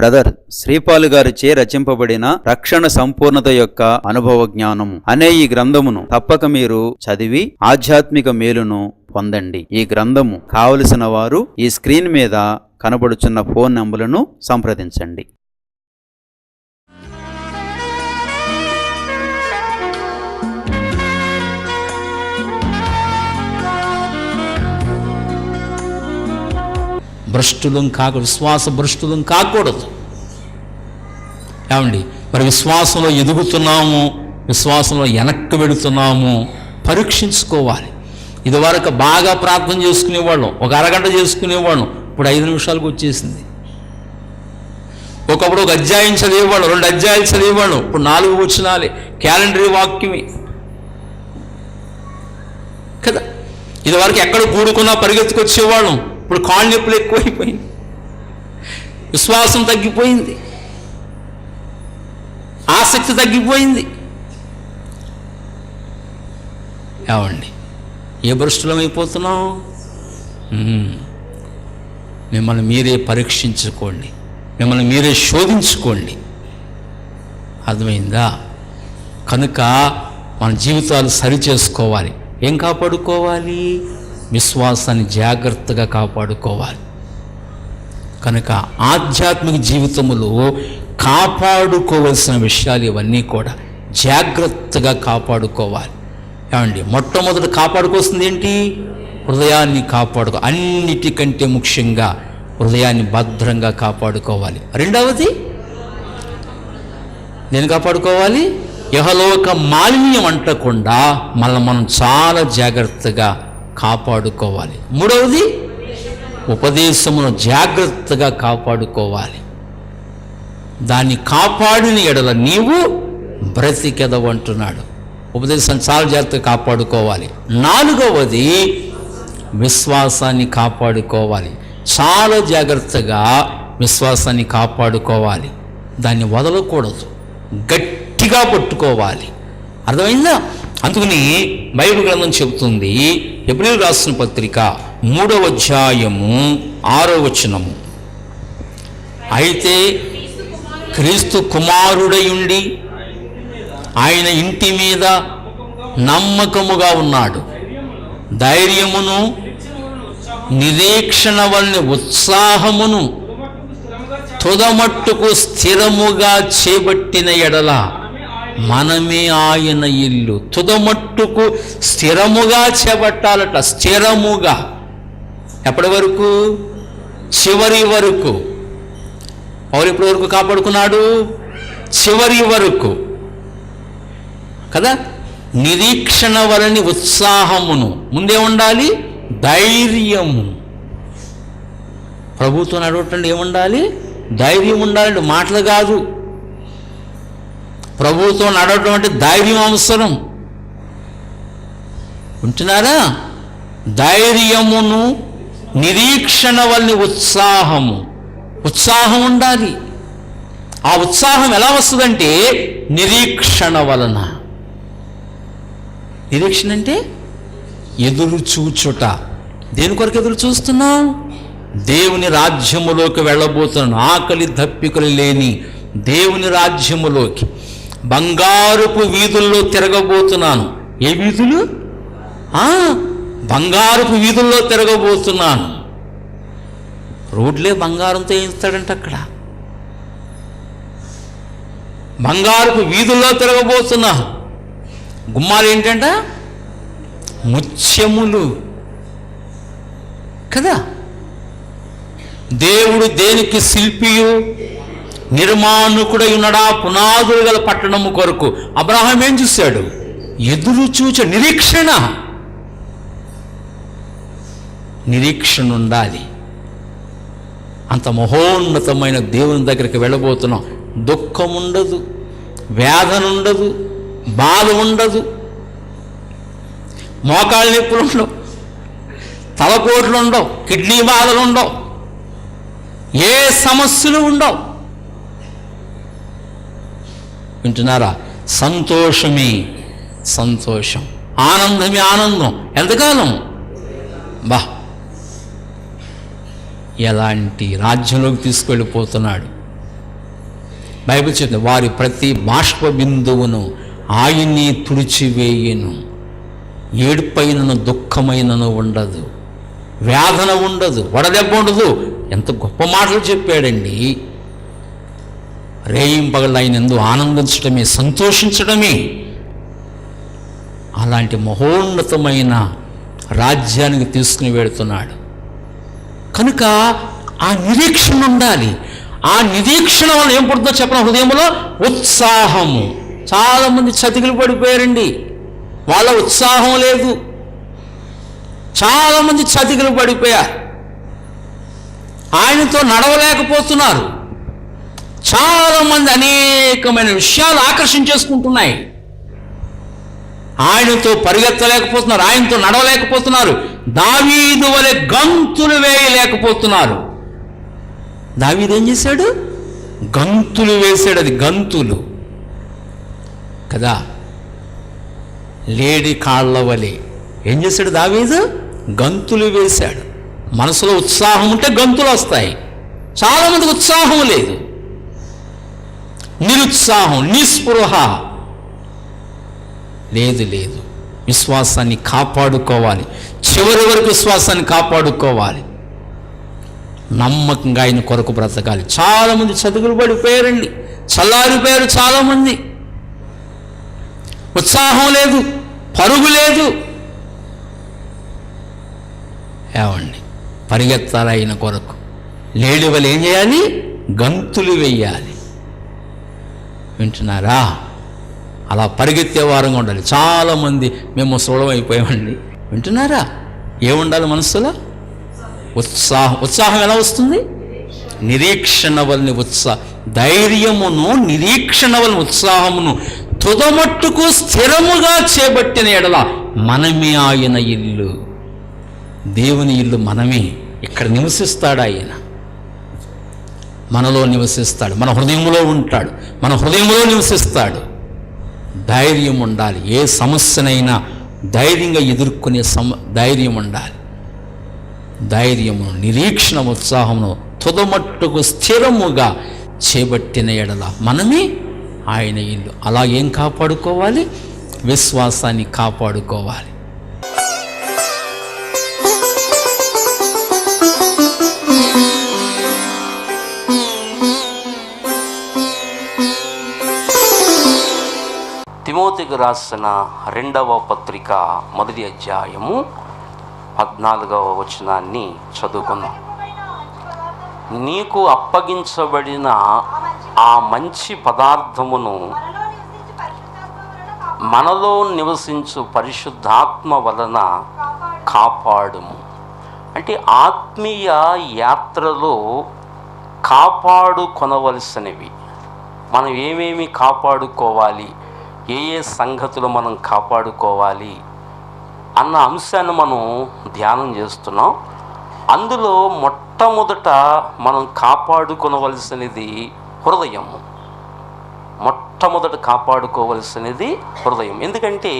Brother శ్రీపాలు గారిచే రచింపబడిన రక్షణ సంపూర్ణత యొక్క అనుభవ జ్ఞానము అనే ఈ గ్రంథమును తప్పక మీరు చదివి ఆధ్యాత్మిక మేలును పొందండి. ఈ గ్రంథము కావలసిన వారు ఈ స్క్రీన్ మీద కనబడుచున్న ఫోన్ నంబర్లను సంప్రదించండి. భ్రష్టులం కాకూడదు, విశ్వాస భ్రష్టులం కాకూడదు. ఏమండి, మరి విశ్వాసంలో ఎదుగుతున్నాము, విశ్వాసంలో వెనక్కి వెళుతున్నాము, పరీక్షించుకోవాలి. ఇదివరకు బాగా ప్రార్థన చేసుకునేవాళ్ళం, ఒక అరగంట చేసుకునేవాళ్ళం, ఇప్పుడు 5 నిమిషాలకు వచ్చేసింది. ఒకప్పుడు ఒక అధ్యాయం చదివేవాళ్ళం, 2 అధ్యాయాలు చదివేవాళ్ళం, ఇప్పుడు 4 వచనాలే, క్యాలెండరీ వాక్యమే కదా. ఇదివరకు ఎక్కడ కూడుకున్నా పరిగెత్తుకొచ్చేవాళ్ళం, ఇప్పుడు కాళ్ళు నొప్పులు ఎక్కువైపోయింది, విశ్వాసం తగ్గిపోయింది, ఆసక్తి తగ్గిపోయింది. ఏమండి, ఏ భ్రష్టులం అయిపోతున్నాం? మిమ్మల్ని మీరే పరీక్షించుకోండి, మిమ్మల్ని మీరే శోధించుకోండి. అర్థమైందా? కనుక మన జీవితాలు సరిచేసుకోవాలి. ఏం కాపాడుకోవాలి? విశ్వాసాన్ని జాగ్రత్తగా కాపాడుకోవాలి. కనుక ఆధ్యాత్మిక జీవితంలో కాపాడుకోవలసిన విషయాలు ఇవన్నీ కూడా జాగ్రత్తగా కాపాడుకోవాలి. ఏమండి, మొట్టమొదటి కాపాడుకోవాల్సింది ఏంటి? హృదయాన్ని అన్నిటికంటే ముఖ్యంగా హృదయాన్ని భద్రంగా కాపాడుకోవాలి. రెండవది నేను కాపాడుకోవాలి, యహలోక మాలిన్యం అంటకుండా మనం చాలా జాగ్రత్తగా కాపాడుకోవాలి. మూడవది ఉపదేశమును జాగ్రత్తగా కాపాడుకోవాలి. దాన్ని కాపాడిన ఎడల నీవు బ్రతికెదవంటున్నాడు. ఉపదేశాన్ని చాలా జాగ్రత్తగా కాపాడుకోవాలి. 4వది విశ్వాసాన్ని కాపాడుకోవాలి. చాలా జాగ్రత్తగా విశ్వాసాన్ని కాపాడుకోవాలి. దాన్ని వదలకూడదు, గట్టిగా పట్టుకోవాలి. అర్థమైందా? అందుకని బైబిల్ గ్రంథం చెబుతుంది, హెబ్రీయులకు రాసిన పత్రిక 3వ అధ్యాయము 6వ వచనము, అయితే క్రీస్తు కుమారుడయుండి ఆయన ఇంటి మీద నమ్మకముగా ఉన్నాడు, ధైర్యమును నిరీక్షణ వలన ఉత్సాహమును తుదమట్టుకు స్థిరముగా చేపట్టిన ఎడల మనమే ఆయన ఇల్లు. తుదమట్టుకు స్థిరముగా చేపట్టాలట, స్థిరముగా. ఎప్పటి వరకు? చివరి వరకు. పౌలు ఎప్పటి వరకు కాపాడుకున్నాడు? చివరి వరకు కదా. నిరీక్షణ వలని ఉత్సాహమును, ముందే ఉండాలి ధైర్యము. ప్రభుత్వం నడవటండి ఏముండాలి? ధైర్యం ఉండాలి, మాటలు కాదు. ప్రభుత్వం నడవటం అంటే ధైర్యం అవసరం. ఉంటున్నారా? ధైర్యమును నిరీక్షణ వలని ఉత్సాహం ఉండాలి. ఆ ఉత్సాహం ఎలా వస్తుందంటే నిరీక్షణ వలన. నిరీక్షణ అంటే ఎదురు చూచుట. దేని కొరకు ఎదురు చూస్తున్నాం? దేవుని రాజ్యములోకి వెళ్ళబోతున్నాను, ఆకలి దప్పికలు లేని దేవుని రాజ్యములోకి, బంగారపు వీధుల్లో తిరగబోతున్నాను. ఏ వీధులు? బంగారపు వీధుల్లో తిరగబోతున్నాను. రోడ్లే బంగారంతో వేయిస్తాడంట అక్కడ. బంగారపు వీధుల్లో తిరగబోతున్నా. గుమ్మాలు ఏంటంట? ముత్యములు కదా. దేవుడు దేనికి శిల్పియు నిర్మాణకుడై ఉన్నాడా? పునాదులు గల పట్టణము కొరకు. అబ్రహాం ఏం చూశాడు? ఎదురు చూచ నిరీక్షణ ఉండాలి. అంత మహోన్నతమైన దేవుని దగ్గరికి వెళ్ళబోతున్నాం. దుఃఖం ఉండదు, వేదన ఉండదు, బాధ ఉండదు, మోకాళ్ళ నొప్పులు ఉండవు, తలపోట్లు ఉండవు, కిడ్నీ బాధలు ఉండవు, ఏ సమస్యలు ఉండవు. వింటున్నారా? సంతోషమే సంతోషం, ఆనందమే ఆనందం. ఎంతకాలం? ఎలాంటి రాజ్యంలోకి తీసుకెళ్ళిపోతున్నాడు. బైబిల్ చెప్తుంది, వారి ప్రతి బాష్ప బిందువును ఆయన్ని తుడిచివేయును. ఏడుపైనను దుఃఖమైనను ఉండదు, వేదన ఉండదు, వడదెబ్బ ఉండదు. ఎంత గొప్ప మాటలు చెప్పాడండి. రేయింపగళ్ళు ఆయన యందు ఆనందించడమే, సంతోషించడమే. అలాంటి మహోన్నతమైన రాజ్యానికి తీసుకుని వెళుతున్నాడు కనుక ఆ నిరీక్షణ ఉండాలి. ఆ నిరీక్షణ వల్ల ఏం పుడుతుందో చెప్పిన హృదయంలో ఉత్సాహము. చాలామంది చతికిలు పడిపోయారండి, వాళ్ళ ఉత్సాహం లేదు. చాలామంది చతికిలు పడిపోయారు, ఆయనతో నడవలేకపోతున్నారు. చాలామంది అనేకమైన విషయాలు ఆకర్షించేసుకుంటున్నాయి. ఆయనతో పరిగెత్తలేకపోతున్నారు, ఆయనతో నడవలేకపోతున్నారు, దావీదు వలె గంతులు వేయలేకపోతున్నారు. దావీదు ఏం చేశాడు? గంతులు వేశాడు. అది గంతులు కదా, లేడి కాళ్ళ వలె ఏం చేశాడు దావీదు? గంతులు వేశాడు. మనసులో ఉత్సాహం ఉంటే గంతులు వస్తాయి. చాలామందికి ఉత్సాహం లేదు, నిరుత్సాహం, నిస్పృహ లేదు. విశ్వాసాన్ని కాపాడుకోవాలి, చివరి వరకు విశ్వాసాన్ని కాపాడుకోవాలి, నమ్మకంగా ఆయన కొరకు బ్రతకాలి. చాలామంది చదువులు పడిపోయారండి, చల్లారిపోయారు. చాలామంది ఉత్సాహం లేదు, పరుగు లేదు. ఏమండి, పరిగెత్తాలి ఆయన కొరకు. లేడి వల్ల ఏం చేయాలి? గంతులు వెయ్యాలి. వింటున్నారా? అలా పరిగెత్తే వారంగా ఉండాలి. చాలామంది మేము ముసలం అయిపోయామండి. వింటున్నారా? ఏముండాలి మనసులో? ఉత్సాహం. ఉత్సాహం ఎలా వస్తుంది? నిరీక్షణ వలని ధైర్యమును, నిరీక్షణ వలని ఉత్సాహమును తుదమట్టుకు స్థిరముగా చేపట్టిన ఎడల మనమే ఆయన ఇల్లు. దేవుని ఇల్లు మనమే. ఇక్కడ నివసిస్తాడు ఆయన, మనలో నివసిస్తాడు, మన హృదయంలో ఉంటాడు, మన హృదయంలో నివసిస్తాడు. ధైర్యం ఉండాలి. ఏ సమస్యనైనా ధైర్యంగా ఎదుర్కొనే ధైర్యం ఉండాలి. ధైర్యము, నిరీక్షణ, ఉత్సాహమును తుదమట్టుకు స్థిరముగా చేపట్టిన ఎడల మనమే ఆయన ఇల్లు. అలా ఏం కాపాడుకోవాలి? విశ్వాసాన్ని కాపాడుకోవాలి. తిమోతికి రాసిన 2వ పత్రిక 1వ అధ్యాయము 14వ వచనాన్ని చదువుకుందాం. నీకు అప్పగించబడిన ఆ మంచి పదార్థమును మనలో నివసించు పరిశుద్ధాత్మ వలన కాపాడుము. అంటే ఆత్మీయ యాత్రలో కాపాడుకొనవలసినవి మనం ఏమేమి కాపాడుకోవాలి, ఏ సంగతులు మనం కాపాడుకోవాలి అన్న అంశాన్ని మనం ధ్యానం చేస్తున్నాం. అందులో మొట్టమొదట మనం కాపాడుకోవలసినది హృదయము. మొట్టమొదట కాపాడుకోవలసినది హృదయం. ఎందుకంటే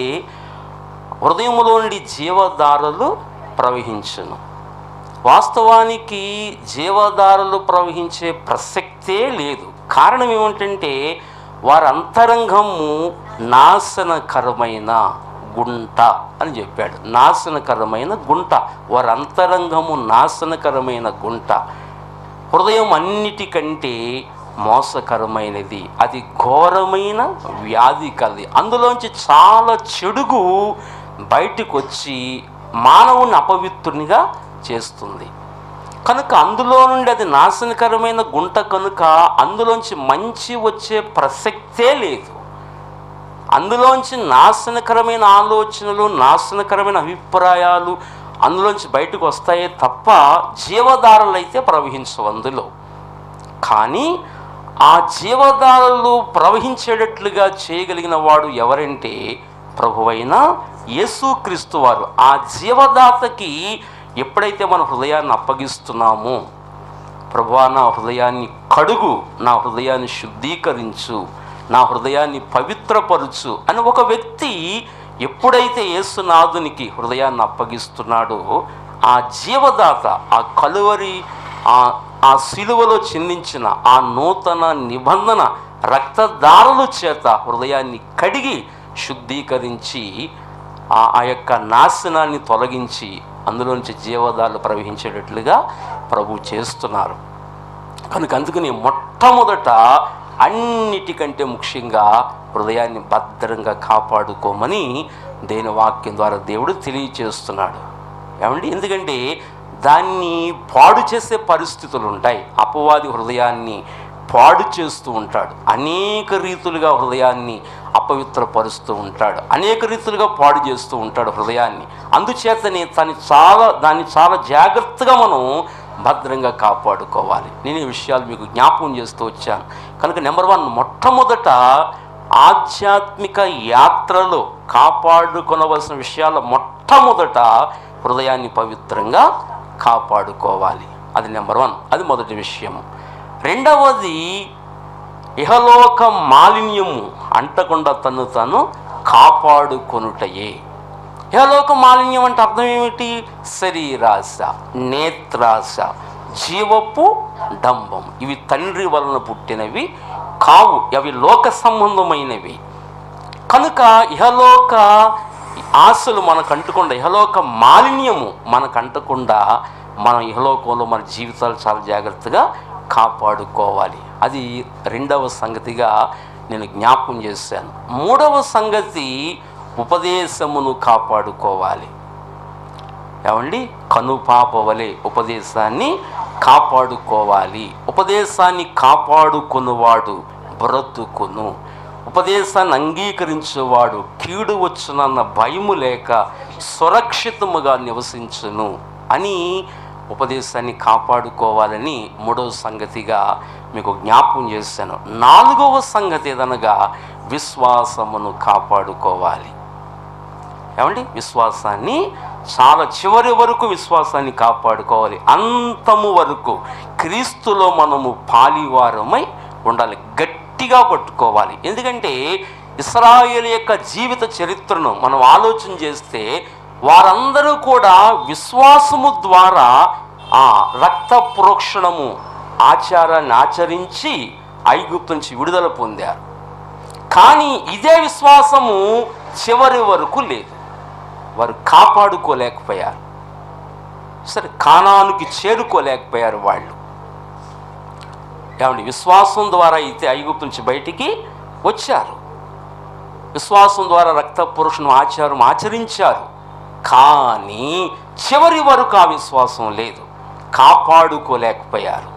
హృదయములో నుండి జీవధారలు ప్రవహించును. వాస్తవానికి జీవధారలు ప్రవహించే ప్రసక్తే లేదు. కారణం ఏమిటంటే వారి అంతరంగము నాశనకరమైన గుంట అని చెప్పాడు. నాశనకరమైన గుంట, వారి అంతరంగము నాశనకరమైన గుంట. హృదయం అన్నిటికంటే మోసకరమైనది, అది ఘోరమైన వ్యాధి కలది. అందులోంచి చాలా చెడుగు బయటకు వచ్చి మానవుని అపవిత్రునిగా చేస్తుంది. కనుక అందులో నుండి అది నాశనకరమైన గుంట కనుక అందులోంచి మంచి వచ్చే ప్రసక్తే లేదు. అందులోంచి నాశనకరమైన ఆలోచనలు, నాశనకరమైన అభిప్రాయాలు అందులోంచి బయటకు వస్తాయే తప్ప జీవధారలు అయితే ప్రవహించవు అందులో. కానీ ఆ జీవధారలు ప్రవహించేటట్లుగా చేయగలిగిన వాడు ఎవరంటే ప్రభువైన యేసుక్రీస్తు వారు. ఆ జీవదాతకి ఎప్పుడైతే మన హృదయాన్ని అప్పగిస్తున్నామో, ప్రభువా నా హృదయాన్ని కడుగు, నా హృదయాన్ని శుద్ధీకరించు, నా హృదయాన్ని పవిత్రపరుచు అని ఒక వ్యక్తి ఎప్పుడైతే యేసునాథునికి హృదయాన్ని అప్పగిస్తున్నాడో, ఆ జీవదాత, ఆ కలువరి, ఆ సిలువలో చిందించిన ఆ నూతన నిబంధన రక్తధారల చేత హృదయాన్ని కడిగి శుద్ధీకరించి ఆ యొక్క నాశనాన్ని తొలగించి అందులోంచి జీవధారలు ప్రవహించేటట్లుగా ప్రభు చేస్తున్నారు. కనుక అందుకని మొట్టమొదట అన్నిటికంటే ముఖ్యంగా హృదయాన్ని భద్రంగా కాపాడుకోమని దేని వాక్యం ద్వారా దేవుడు తెలియచేస్తున్నాడు. ఏమండి, ఎందుకంటే దాన్ని పాడు చేసే పరిస్థితులు ఉంటాయి. అపవాది హృదయాన్ని పాడు చేస్తూ ఉంటాడు, అనేక రీతులుగా హృదయాన్ని అపవిత్రపరుస్తూ ఉంటాడు, అనేక రీతులుగా పాడు చేస్తూ ఉంటాడు హృదయాన్ని. అందుచేతనే దాన్ని చాలా జాగ్రత్తగా మనం భద్రంగా కాపాడుకోవాలి. నేను ఈ విషయాలు మీకు జ్ఞాపకం చేస్తూ వచ్చాను. కనుక నెంబర్ 1, మొట్టమొదట ఆధ్యాత్మిక యాత్రలో కాపాడుకొనవలసిన విషయాల మొట్టమొదట హృదయాన్ని పవిత్రంగా కాపాడుకోవాలి. అది నెంబర్ 1, అది మొదటి విషయం. రెండవది, ఇహలోక మాలిన్యము అంటకుండా తను తాను కాపాడుకొనుటయే. ఇహలోక మాలిన్యం అంటే అర్థం ఏమిటి? శరీరాశ, నేత్రాశ, జీవపు డంబం. ఇవి తండ్రి వలన పుట్టినవి కావు, అవి లోక సంబంధమైనవి. కనుక ఇహలోక ఆశలు మనకు అంటకుండా, ఇహలోక మాలిన్యము మనకు అంటకుండా మనం ఇహలోకంలో మన జీవితాలు చాలా జాగ్రత్తగా కాపాడుకోవాలి. అది రెండవ సంగతిగా నేను జ్ఞాపకం చేశాను. మూడవ సంగతి, ఉపదేశమును కాపాడుకోవాలి. ఏమండి, కనుపాప వలె ఉపదేశాన్ని కాపాడుకోవాలి. ఉపదేశాన్ని కాపాడుకున్నవాడు బ్రతుకును. ఉపదేశాన్ని అంగీకరించేవాడు కీడు వచ్చునన్న భయము లేక సురక్షితముగా నివసించును అని ఉపదేశాన్ని కాపాడుకోవాలని మూడవ సంగతిగా మీకు జ్ఞాపకం చేశాను. నాలుగవ సంగతి ఏదనగా విశ్వాసమును కాపాడుకోవాలి. ఏమండి, విశ్వాసాన్ని చాలా చివరి వరకు విశ్వాసాన్ని కాపాడుకోవాలి. అంతము వరకు క్రీస్తులో మనము పాలివారమై ఉండాలి, గట్టిగా పట్టుకోవాలి. ఎందుకంటే ఇశ్రాయేలు యొక్క జీవిత చరిత్రను మనం ఆలోచన చేస్తే వారందరూ కూడా విశ్వాసము ద్వారా ఆ రక్త ప్రోక్షణము ఆచారాన్ని ఆచరించి ఐగుప్తు నుంచి విడుదల పొందారు. కానీ ఇదే విశ్వాసము చివరి వరకు లేదు, వారు కాపాడుకోలేకపోయారు. సరే, కానానుకి చేరుకోలేకపోయారు వాళ్ళు. ఏమండి, విశ్వాసం ద్వారా అయితే ఐగుప్తు నుంచి బయటికి వచ్చారు, విశ్వాసం ద్వారా రక్త పురుషుని ఆచారం ఆచరించారు. కానీ చివరి వరకు ఆ విశ్వాసం లేదు, కాపాడుకోలేకపోయారు.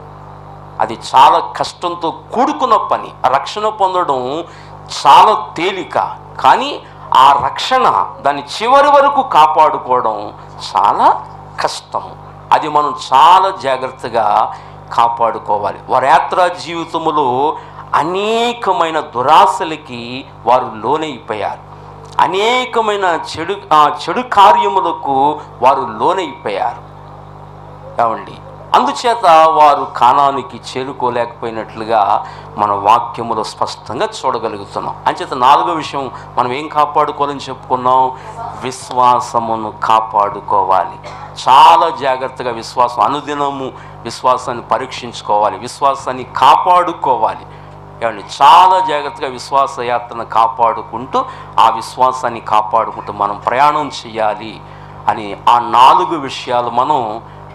అది చాలా కష్టంతో కూడుకున్న పని. రక్షణ పొందడం చాలా తేలిక, కానీ ఆ రక్షణ దాన్ని చివరి వరకు కాపాడుకోవడం చాలా కష్టము. అది మనం చాలా జాగ్రత్తగా కాపాడుకోవాలి. వారి యాత్రా జీవితములో అనేకమైన దురాశలకి వారు లోనైపోయారు, అనేకమైన చెడు కార్యములకు వారు లోనైపోయారు. ఏమండి, అందుచేత వారు కానానికి చేరుకోలేకపోయినట్లుగా మన వాక్యములో స్పష్టంగా చూడగలుగుతున్నాం. అంచేత నాలుగో విషయం మనం ఏం కాపాడుకోవాలని చెప్పుకున్నాం? విశ్వాసమును కాపాడుకోవాలి. చాలా జాగ్రత్తగా విశ్వాసం, అనుదినము విశ్వాసాన్ని పరీక్షించుకోవాలి, విశ్వాసాన్ని కాపాడుకోవాలి. ఏమండి, చాలా జాగ్రత్తగా విశ్వాస యాత్రను కాపాడుకుంటూ ఆ విశ్వాసాన్ని కాపాడుకుంటూ మనం ప్రయాణం చేయాలి అని ఆ 4 విషయాలు మనం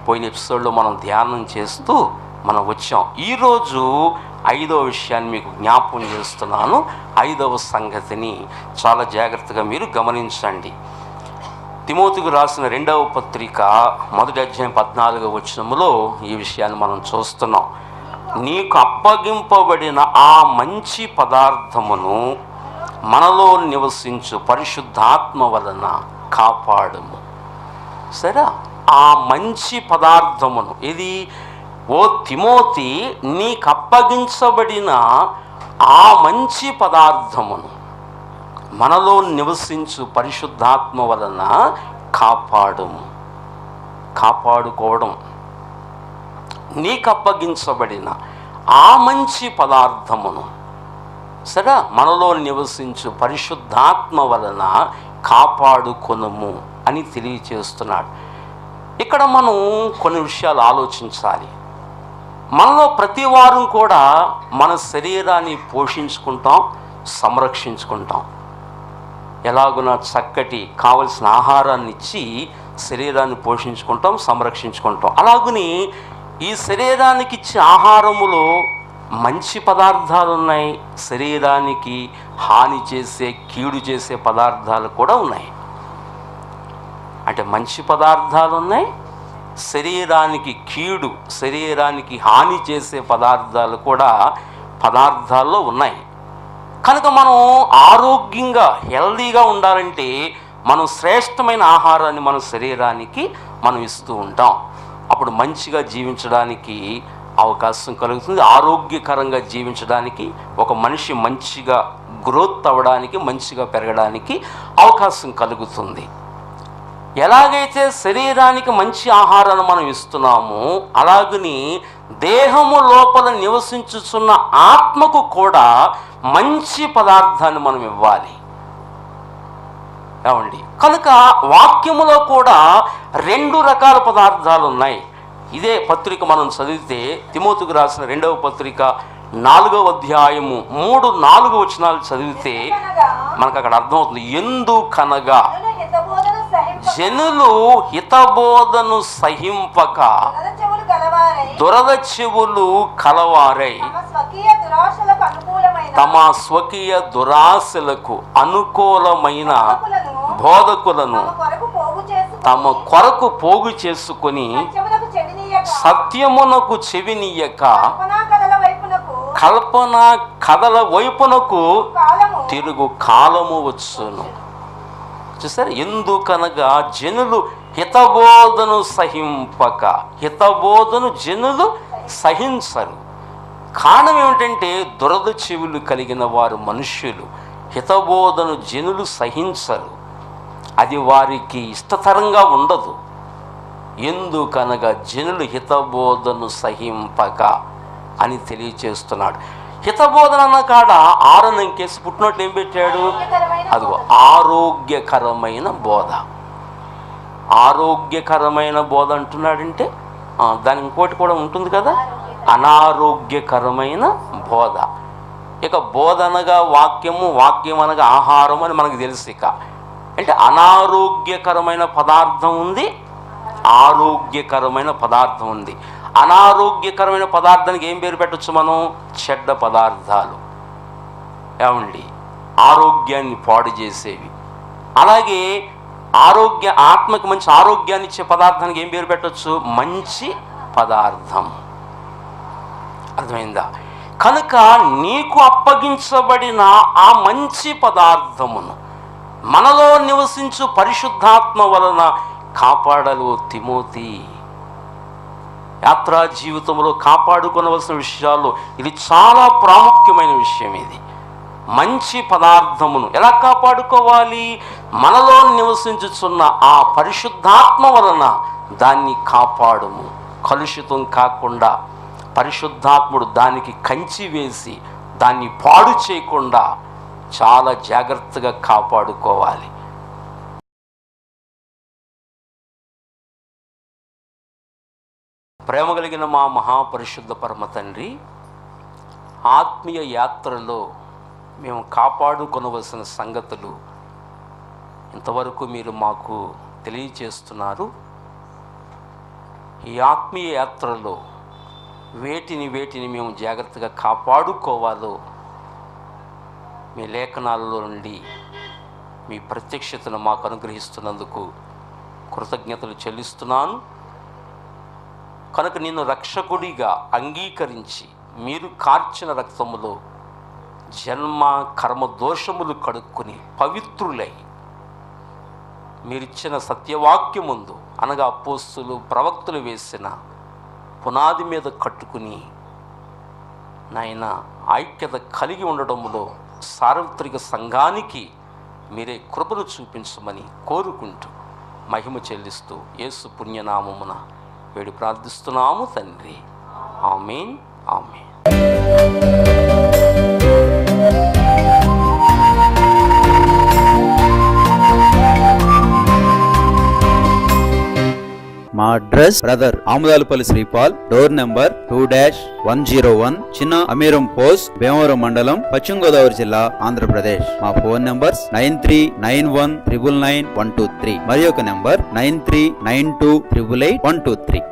పోయిన ఎపిసోడ్లో మనం ధ్యానం చేస్తూ మనం వచ్చాం. ఈరోజు 5వ విషయాన్ని మీకు జ్ఞాపకం చేస్తున్నాను. 5వ సంగతిని చాలా జాగ్రత్తగా మీరు గమనించండి. తిమోతికి రాసిన 2వ పత్రిక 1వ అధ్యాయం 14వ వచనములో ఈ విషయాన్ని మనం చూస్తున్నాం. నీకు అప్పగింపబడిన ఆ మంచి పదార్థమును మనలో నివసించు పరిశుద్ధాత్మ వలన కాపాడుము. సరే, ఆ మంచి పదార్థమును, ఇది ఓ తిమోతి, నీకు అప్పగించబడిన ఆ మంచి పదార్థమును మనలో నివసించు పరిశుద్ధాత్మ వలన కాపాడుము. కాపాడుకోవడం, నీకు అప్పగించబడిన ఆ మంచి పదార్థమును, సరే, మనలో నివసించు పరిశుద్ధాత్మ వలన కాపాడుకొనుము అని తెలియచేస్తున్నాడు. ఇక్కడ మనం కొన్ని విషయాలు ఆలోచించాలి. మనలో ప్రతి వారం కూడా మన శరీరాన్ని పోషించుకుంటాం, సంరక్షించుకుంటాం. ఎలాగున చక్కటి కావలసిన ఆహారాన్ని ఇచ్చి శరీరాన్ని పోషించుకుంటాం, సంరక్షించుకుంటాం. అలాగని ఈ శరీరానికి ఇచ్చే ఆహారములో మంచి పదార్థాలు ఉన్నాయి, శరీరానికి హాని చేసే, కీడు చేసే పదార్థాలు కూడా ఉన్నాయి. అంటే మంచి పదార్థాలు ఉన్నాయి, శరీరానికి కీడు, శరీరానికి హాని చేసే పదార్థాలు కూడా పదార్థాల్లో ఉన్నాయి. కనుక మనం ఆరోగ్యంగా, హెల్దీగా ఉండాలంటే మనం శ్రేష్టమైన ఆహారాన్ని మన శరీరానికి మనం ఇస్తూ ఉంటాం. అప్పుడు మంచిగా జీవించడానికి అవకాశం కలుగుతుంది, ఆరోగ్యకరంగా జీవించడానికి, ఒక మనిషి మంచిగా గ్రోత్ అవ్వడానికి, మంచిగా పెరగడానికి అవకాశం కలుగుతుంది. ఎలాగైతే శరీరానికి మంచి ఆహారాన్ని మనం ఇస్తున్నామో అలాగని దేహము లోపల నివసించుచున్న ఆత్మకు కూడా మంచి పదార్థాన్ని మనం ఇవ్వాలి. ఏమండి? కనుక వాక్యములో కూడా 2 రకాల పదార్థాలు ఉన్నాయి. ఇదే పత్రిక మనం చదివితే, తిమోతికి రాసిన 2వ పత్రిక 4వ అధ్యాయము 3-4 వచనాలు చదివితే మనకు అక్కడ అర్థమవుతుంది. ఎందుకనగా జనులు హితబోధను సహింపక దురద చెవులు కలవారై తమ స్వకీయ దురాశలకు అనుకూలమైన బోధకులను తమ కొరకు పోగు చేసుకొని సత్యమునకు చెవినీయక కల్పన కథల వైపునకు తిరుగు కాలము వచ్చును. చూసారు? ఎందుకనగా జనులు హితబోధను సహింపక, హితబోధను జనులు సహించరు. కారణం ఏమిటంటే దురద చెవులు కలిగిన వారు మనుష్యులు. హితబోధను జనులు సహించరు, అది వారికి ఇష్టతరంగా ఉండదు. ఎందుకనగా జనులు హితబోధను సహింపక అని తెలియచేస్తున్నాడు. హితబోధన అన్న కాడ 6 అంకెసి పుట్టినట్లు ఏం పెట్టాడు? అదిగో ఆరోగ్యకరమైన బోధ. ఆరోగ్యకరమైన బోధ అంటున్నాడంటే దాని ఇంకోటి కూడా ఉంటుంది కదా, అనారోగ్యకరమైన బోధ. ఇక బోధ అనగా వాక్యము, వాక్యం అనగా ఆహారం అని మనకు తెలుసు. ఇక అంటే అనారోగ్యకరమైన పదార్థం ఉంది, ఆరోగ్యకరమైన పదార్థం ఉంది. అనారోగ్యకరమైన పదార్థానికి ఏం పేరు పెట్టచ్చు మనం? చెడ్డ పదార్థాలు. ఏమండి? ఆరోగ్యాన్ని పాడు చేసేవి. అలాగే ఆత్మకి మంచి ఆరోగ్యాన్ని ఇచ్చే పదార్థానికి ఏం పేరు పెట్టచ్చు? మంచి పదార్థం. అర్థమైందా? కనుక నీకు అప్పగించబడిన ఆ మంచి పదార్థమును మనలో నివసించు పరిశుద్ధాత్మ వలన కాపాడలు తిమోతి. యాత్రా జీవితంలో కాపాడుకోవలసిన విషయాల్లో ఇది చాలా ప్రాముఖ్యమైన విషయం. ఇది మంచి పదార్థమును ఎలా కాపాడుకోవాలి? మనలో నివసించుచున్న ఆ పరిశుద్ధాత్మ వలన దాన్ని కాపాడుము. కలుషితం కాకుండా పరిశుద్ధాత్ముడు దానికి కంచి వేసి దాన్ని పాడు చేయకుండా చాలా జాగ్రత్తగా కాపాడుకోవాలి. ప్రేమ కలిగిన మా మహాపరిశుద్ధ పరమ తండ్రి, ఆత్మీయ యాత్రలో మేము కాపాడుకొనవలసిన సంగతులు ఇంతవరకు మీరు మాకు తెలియచేస్తున్నారు. ఈ ఆత్మీయ యాత్రలో వేటిని మేము జాగ్రత్తగా కాపాడుకోవాలో మీ లేఖనాలలో నుండి మీ ప్రత్యక్షతను మాకు అనుగ్రహిస్తున్నందుకు కృతజ్ఞతలు చెల్లిస్తున్నాను. కనుక నిన్ను రక్షకుడిగా అంగీకరించి మీరు కార్చిన రక్తములో జన్మ కర్మ దోషములు కడుక్కొని పవిత్రులై మీరిచ్చిన సత్యవాక్యముందు అనగా అపోస్తులు ప్రవక్తలు వేసిన పునాది మీద కట్టుకుని నాయన ఐక్యత కలిగి ఉండడంలో సార్వత్రిక సంఘానికి మీరే కృపను చూపించమని కోరుకుంటూ మహిమ చెల్లిస్తూ యేసు పుణ్యనామమున వేడి ప్రార్థిస్తున్నాము తండ్రి. ఆమేన్, ఆమేన్. మా address address brother Amudalapalli Sripal, door number 2-101, చిన్న అమీరం పోస్ట్, భీమవరం మండలం, పశ్చిమ గోదావరి జిల్లా, ఆంధ్రప్రదేశ్. మా ఫోన్ నంబర్స్ 9391999123 మరియు ఒక నంబర్ 9392888123.